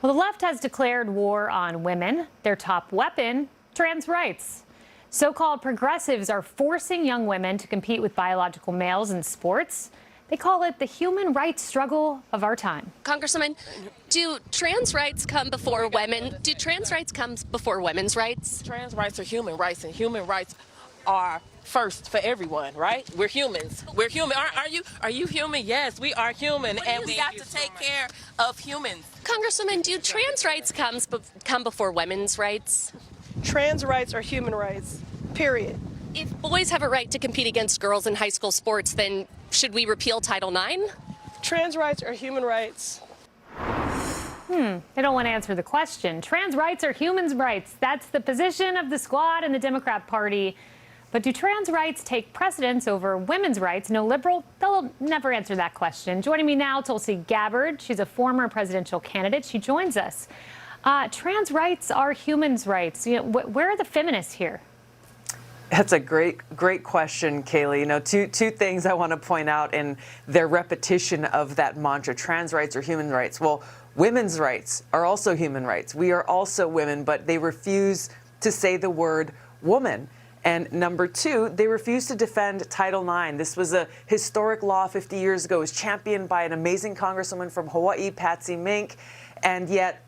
Well, the left has declared war on women. Their top weapon, trans rights. So-called progressives are forcing young women to compete with biological males in sports. They call it the human rights struggle of our time. Congresswoman, do trans rights come before women? Do trans rights come before women's rights? Trans rights are human rights, and human rights are first for everyone, right? We're humans. We're human. Are you human? Yes, we are human, and we got to take care of humans. Congresswoman, do trans rights come before women's rights? Trans rights are human rights, period. If boys have a right to compete against girls in high school sports, then should we repeal Title IX? Trans rights are human rights. They don't want to answer the question. Trans rights are human rights. That's the position of the squad in the Democrat Party. But do trans rights take precedence over women's rights? No liberal, they'll never answer that question. Joining me now, Tulsi Gabbard. She's a former presidential candidate. She joins us. Trans rights are human rights. You know, where are the feminists here? That's a great question, Kaylee. You know, two things I want to point out in their repetition of that mantra: trans rights are human rights. Well, women's rights are also human rights. We are also women, but they refuse to say the word woman. And number two, they refuse to defend Title IX. This was a historic law 50 years ago. It was championed by an amazing congresswoman from Hawaii, Patsy Mink, and yet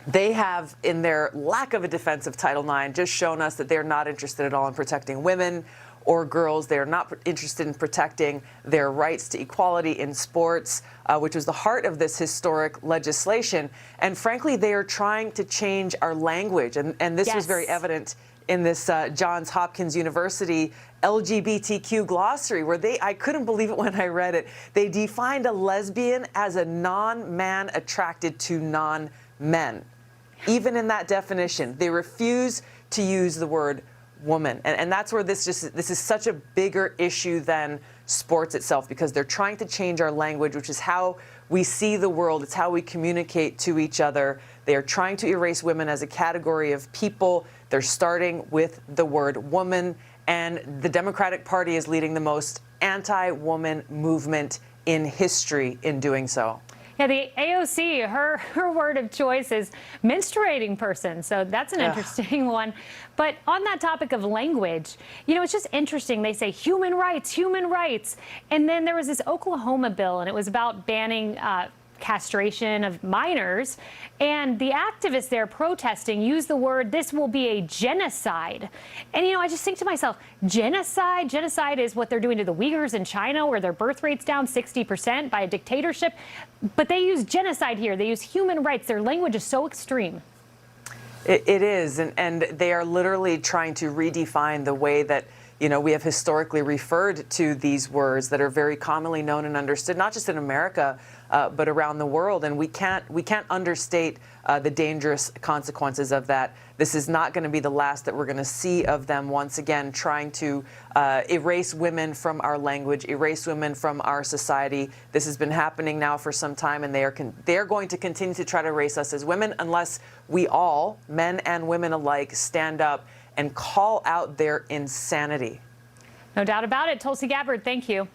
they have, in their lack of a defense of Title IX, just shown us that they're not interested at all in protecting women or girls. They're not interested in protecting their rights to equality in sports, which was the heart of this historic legislation. And frankly, they are trying to change our language. And this was very evident in this Johns Hopkins University LGBTQ glossary, where I couldn't believe it when I read it. They defined a lesbian as a non-man attracted to non-men. Even in that definition, they refuse to use the word woman. And that's where this is such a bigger issue than sports itself, because they're trying to change our language, which is how we see the world. It's how we communicate to each other. They are trying to erase women as a category of people. They're starting with the word woman, and the Democratic Party is leading the most anti-woman movement in history in doing so. Yeah, the AOC, her word of choice is menstruating person. So that's an interesting one. But on that topic of language, you know, it's just interesting. They say human rights, human rights. And then there was this Oklahoma bill, and it was about banning castration of minors. And the activists there protesting used the word, this will be a genocide. And, you know, I just think to myself, genocide? Genocide is what they're doing to the Uyghurs in China, where their birth rate's down 60% by a dictatorship. But they use genocide here. They use human rights. Their language is so extreme. It is. And they are literally trying to redefine the way that, you know, we have historically referred to these words that are very commonly known and understood, not just in America, but around the world. And we can't understate the dangerous consequences of that. This is not going to be the last that we're going to see of them once again trying to erase women from our language, erase women from our society. This has been happening now for some time, and they are going to continue to try to erase us as women unless we all, men and women alike, stand up and call out their insanity. No doubt about it. Tulsi Gabbard, thank you.